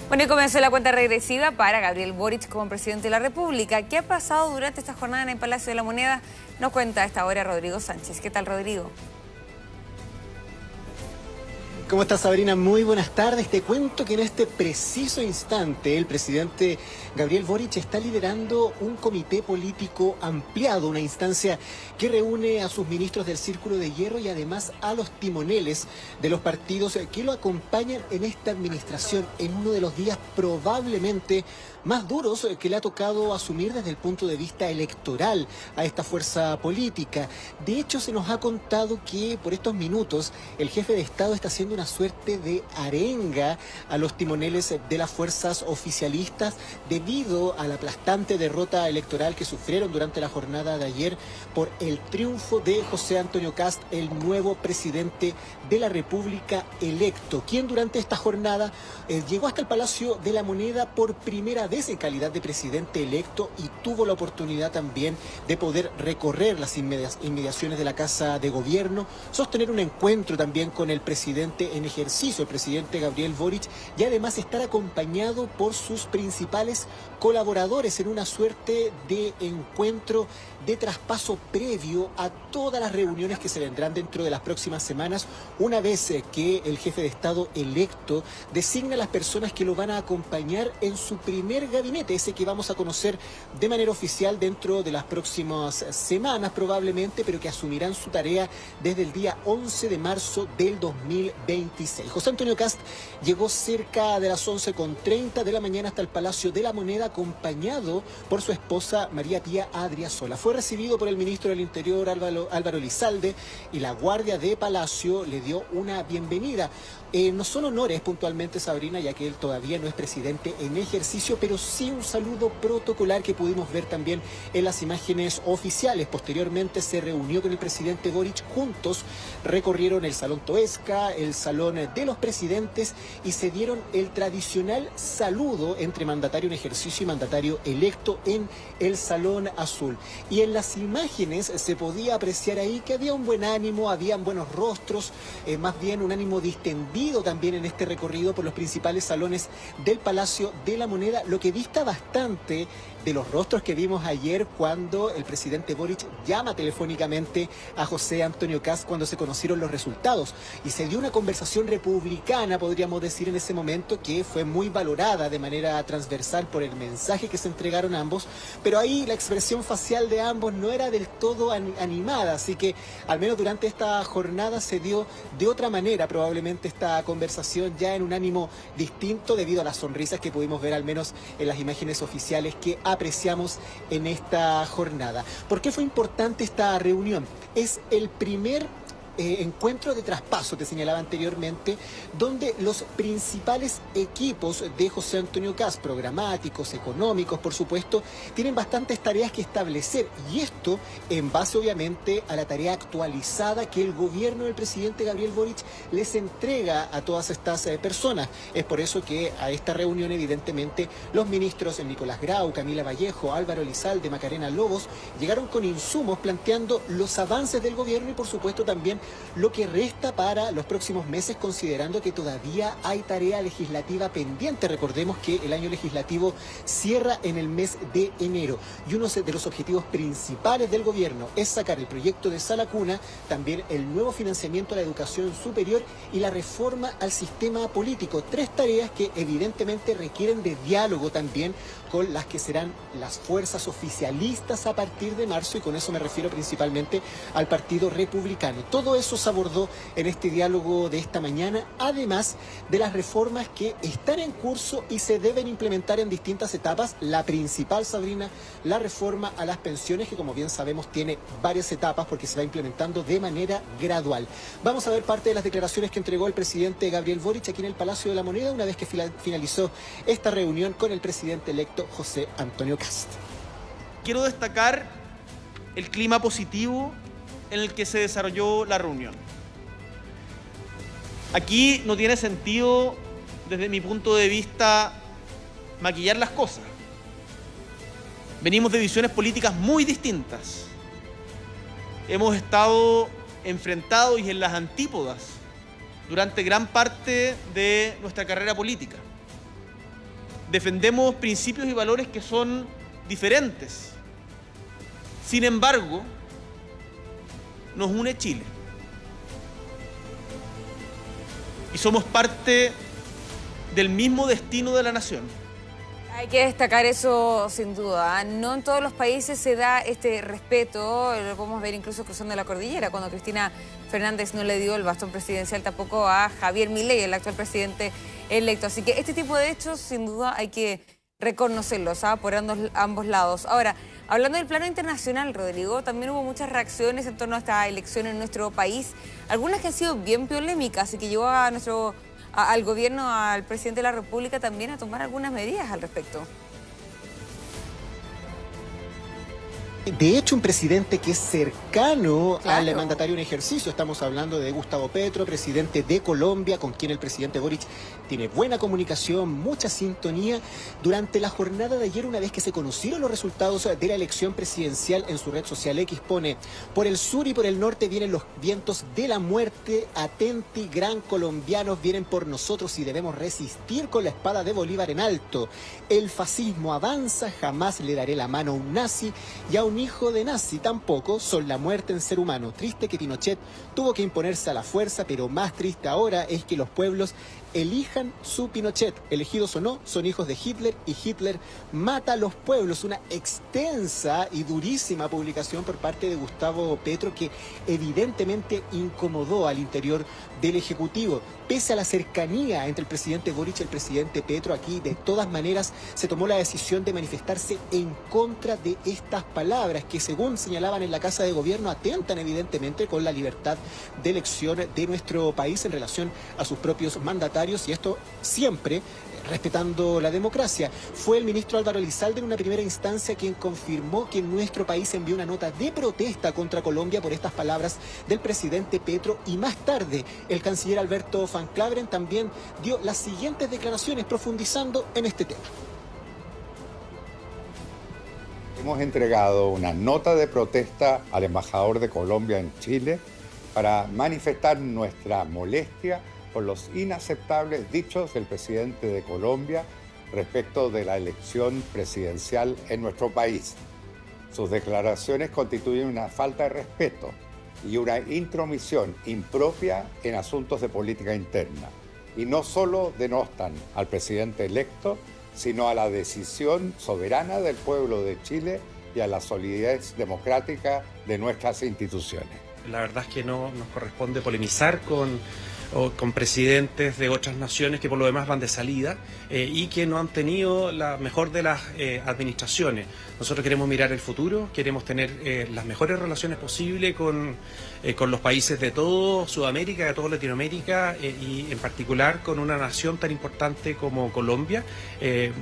Bueno, y comenzó la cuenta regresiva para Gabriel Boric como presidente de la República. ¿Qué ha pasado durante esta jornada en el Palacio de la Moneda? Nos cuenta a esta hora Rodrigo Sánchez. ¿Qué tal, Rodrigo? ¿Cómo estás, Sabrina? Muy buenas tardes. Te cuento que en este preciso instante el presidente Gabriel Boric está liderando un comité político ampliado, una instancia que reúne a sus ministros del Círculo de Hierro y además a los timoneles de los partidos que lo acompañan en esta administración en uno de los días probablemente más duros que le ha tocado asumir desde el punto de vista electoral a esta fuerza política. De hecho, se nos ha contado que por estos minutos el jefe de Estado está haciendo una suerte de arenga a los timoneles de las fuerzas oficialistas debido a la aplastante derrota electoral que sufrieron durante la jornada de ayer por el triunfo de José Antonio Kast, el nuevo presidente de la República electo, quien durante esta jornada llegó hasta el Palacio de la Moneda por primera vez en calidad de presidente electo y tuvo la oportunidad también de poder recorrer las inmediaciones de la Casa de Gobierno, sostener un encuentro también con el presidente en ejercicio, el presidente Gabriel Boric, y además estar acompañado por sus principales colaboradores en una suerte de encuentro de traspaso previo a todas las reuniones que se vendrán dentro de las próximas semanas, una vez que el jefe de Estado electo designa a las personas que lo van a acompañar en su primer gabinete, ese que vamos a conocer de manera oficial dentro de las próximas semanas probablemente, pero que asumirán su tarea desde el día 11 de marzo del 2026. José Antonio Kast llegó cerca de las 11:30 de la mañana hasta el Palacio de la Moneda acompañado por su esposa María Pía Adriasola. Fue recibido por el ministro del Interior Álvaro Elizalde y la Guardia de Palacio le dio una bienvenida. No son honores puntualmente, Sabrina, ya que él todavía no es presidente en ejercicio, pero sí un saludo protocolar que pudimos ver también en las imágenes oficiales. Posteriormente se reunió con el presidente Boric, juntos recorrieron el Salón Toesca, el Salón de los Presidentes y se dieron el tradicional saludo entre mandatario en ejercicio y mandatario electo en el Salón Azul. Y en las imágenes se podía apreciar ahí que había un buen ánimo, habían buenos rostros, más bien un ánimo distendido también en este recorrido por los principales salones del Palacio de la Moneda, lo que dista bastante de los rostros que vimos ayer cuando el presidente Boric llama telefónicamente a José Antonio Kast cuando se conocieron los resultados. Y se dio una conversación republicana, podríamos decir en ese momento, que fue muy valorada de manera transversal por el mensaje que se entregaron ambos, pero ahí la expresión facial de ambos no era del todo animada, así que al menos durante esta jornada se dio de otra manera probablemente esta conversación, ya en un ánimo distinto debido a las sonrisas que pudimos ver al menos en las imágenes oficiales que apreciamos en esta jornada. ¿Por qué fue importante esta reunión? Es el primer encuentro de traspaso, te señalaba anteriormente, donde los principales equipos de José Antonio Kast, programáticos, económicos, por supuesto, tienen bastantes tareas que establecer, y esto en base obviamente a la tarea actualizada que el gobierno del presidente Gabriel Boric les entrega a todas estas personas. Es por eso que a esta reunión evidentemente los ministros Nicolás Grau, Camila Vallejo, Álvaro Elizalde, Macarena Lobos llegaron con insumos planteando los avances del gobierno y por supuesto también lo que resta para los próximos meses, considerando que todavía hay tarea legislativa pendiente. Recordemos que el año legislativo cierra en el mes de enero y uno de los objetivos principales del gobierno es sacar el proyecto de Sala Cuna, también el nuevo financiamiento a la educación superior y la reforma al sistema político. Tres tareas que evidentemente requieren de diálogo también con las que serán las fuerzas oficialistas a partir de marzo, y con eso me refiero principalmente al Partido Republicano. Todo eso se abordó en este diálogo de esta mañana, además de las reformas que están en curso y se deben implementar en distintas etapas. La principal, Sabrina, la reforma a las pensiones, que como bien sabemos tiene varias etapas porque se va implementando de manera gradual. Vamos a ver parte de las declaraciones que entregó el presidente Gabriel Boric aquí en el Palacio de la Moneda una vez que finalizó esta reunión con el presidente electo José Antonio Kast. Quiero destacar el clima positivo en el que se desarrolló la reunión. Aquí no tiene sentido, desde mi punto de vista, maquillar las cosas. Venimos de visiones políticas muy distintas. Hemos estado enfrentados y en las antípodas durante gran parte de nuestra carrera política. defendemos principios y valores que son diferentes. Sin embargo, nos une Chile. Y somos parte del mismo destino de la nación. Hay que destacar eso sin duda. No en todos los países se da este respeto. Lo podemos ver incluso cruzando la cordillera, cuando Cristina Fernández no le dio el bastón presidencial tampoco a Javier Milei, el actual presidente electo. Así que este tipo de hechos sin duda hay que reconocerlos, por ambos lados. Ahora, hablando del plano internacional, Rodrigo, también hubo muchas reacciones en torno a esta elección en nuestro país. Algunas que han sido bien polémicas y que llevó a al gobierno, al presidente de la República también a tomar algunas medidas al respecto. De hecho, un presidente que es cercano Claro. al mandatario en ejercicio. Estamos hablando de Gustavo Petro, presidente de Colombia, con quien el presidente Boric tiene buena comunicación, mucha sintonía. Durante la jornada de ayer, una vez que se conocieron los resultados de la elección presidencial, en su red social X pone: por el sur y por el norte vienen los vientos de la muerte, atenti, gran colombianos, vienen por nosotros y debemos resistir con la espada de Bolívar en alto. El fascismo avanza, jamás le daré la mano a un nazi y a un hijo de nazi tampoco, son la muerte en ser humano. Triste que Pinochet tuvo que imponerse a la fuerza, pero más triste ahora es que los pueblos elijan su Pinochet. Elegidos o no, son hijos de Hitler y Hitler mata a los pueblos. Una extensa y durísima publicación por parte de Gustavo Petro que evidentemente incomodó al interior del Ejecutivo. Pese a la cercanía entre el presidente Boric y el presidente Petro, aquí de todas maneras se tomó la decisión de manifestarse en contra de estas palabras que, según señalaban en la Casa de Gobierno, atentan evidentemente con la libertad de elección de nuestro país en relación a sus propios mandatarios, y esto siempre respetando la democracia. Fue el ministro Álvaro Elizalde en una primera instancia quien confirmó que nuestro país envió una nota de protesta contra Colombia por estas palabras del presidente Petro, y más tarde el canciller Alberto Van Claveren también dio las siguientes declaraciones profundizando en este tema. Hemos entregado una nota de protesta al embajador de Colombia en Chile para manifestar nuestra molestia por los inaceptables dichos del presidente de Colombia respecto de la elección presidencial en nuestro país. Sus declaraciones constituyen una falta de respeto y una intromisión impropia en asuntos de política interna. Y no solo denostan al presidente electo, sino a la decisión soberana del pueblo de Chile y a la solidez democrática de nuestras instituciones. La verdad es que no nos corresponde polemizar con presidentes de otras naciones que por lo demás van de salida y que no han tenido la mejor de las administraciones. Nosotros queremos mirar el futuro, queremos tener las mejores relaciones posibles con los países de todo Sudamérica, de toda Latinoamérica y en particular con una nación tan importante como Colombia,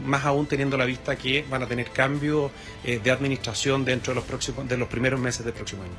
más aún teniendo la vista que van a tener cambio de administración dentro de los primeros meses del próximo año.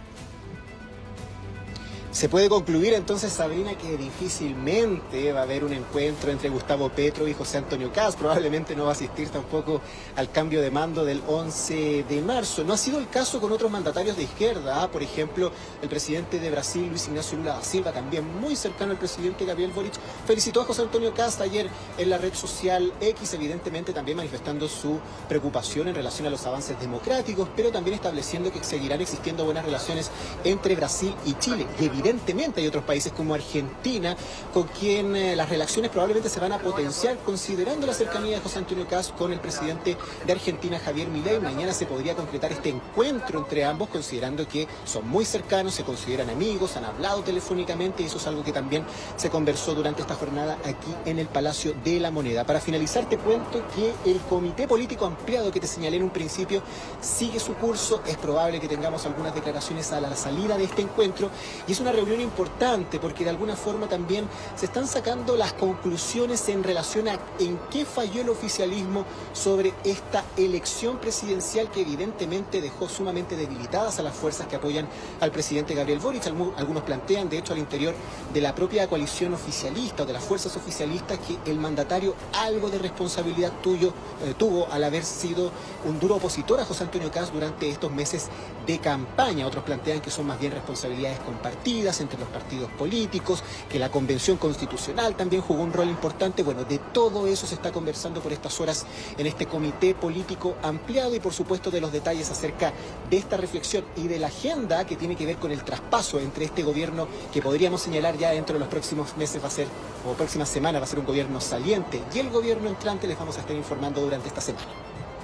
Se puede concluir entonces, Sabrina, que difícilmente va a haber un encuentro entre Gustavo Petro y José Antonio Kast. Probablemente no va a asistir tampoco al cambio de mando del 11 de marzo. No ha sido el caso con otros mandatarios de izquierda. Por ejemplo, el presidente de Brasil, Luis Ignacio Lula da Silva, también muy cercano al presidente Gabriel Boric, felicitó a José Antonio Kast ayer en la red social X, evidentemente también manifestando su preocupación en relación a los avances democráticos, pero también estableciendo que seguirán existiendo buenas relaciones entre Brasil y Chile. Y evidentemente hay otros países como Argentina con quien las relaciones probablemente se van a potenciar, considerando la cercanía de José Antonio Kast con el presidente de Argentina, Javier Milei. Mañana se podría concretar este encuentro entre ambos, considerando que son muy cercanos, se consideran amigos, han hablado telefónicamente, y eso es algo que también se conversó durante esta jornada aquí en el Palacio de la Moneda. Para finalizar, te cuento que el comité político ampliado que te señalé en un principio sigue su curso. Es probable que tengamos algunas declaraciones a la salida de este encuentro, y es una reunión importante porque de alguna forma también se están sacando las conclusiones en relación a en qué falló el oficialismo sobre esta elección presidencial que evidentemente dejó sumamente debilitadas a las fuerzas que apoyan al presidente Gabriel Boric. Algunos plantean, de hecho, al interior de la propia coalición oficialista o de las fuerzas oficialistas, que el mandatario algo de responsabilidad tuvo al haber sido un duro opositor a José Antonio Kast durante estos meses de campaña. Otros plantean que son más bien responsabilidades compartidas. divididas entre los partidos políticos, que la Convención Constitucional también jugó un rol importante. Bueno, de todo eso se está conversando por estas horas en este comité político ampliado y por supuesto de los detalles acerca de esta reflexión y de la agenda que tiene que ver con el traspaso entre este gobierno que podríamos señalar ya dentro de los próximos meses va a ser, o próximas semanas va a ser un gobierno saliente, y el gobierno entrante les vamos a estar informando durante esta semana.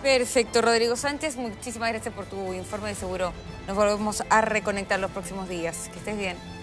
Perfecto, Rodrigo Sánchez, muchísimas gracias por tu informe, de seguro nos volvemos a reconectar los próximos días. Que estés bien.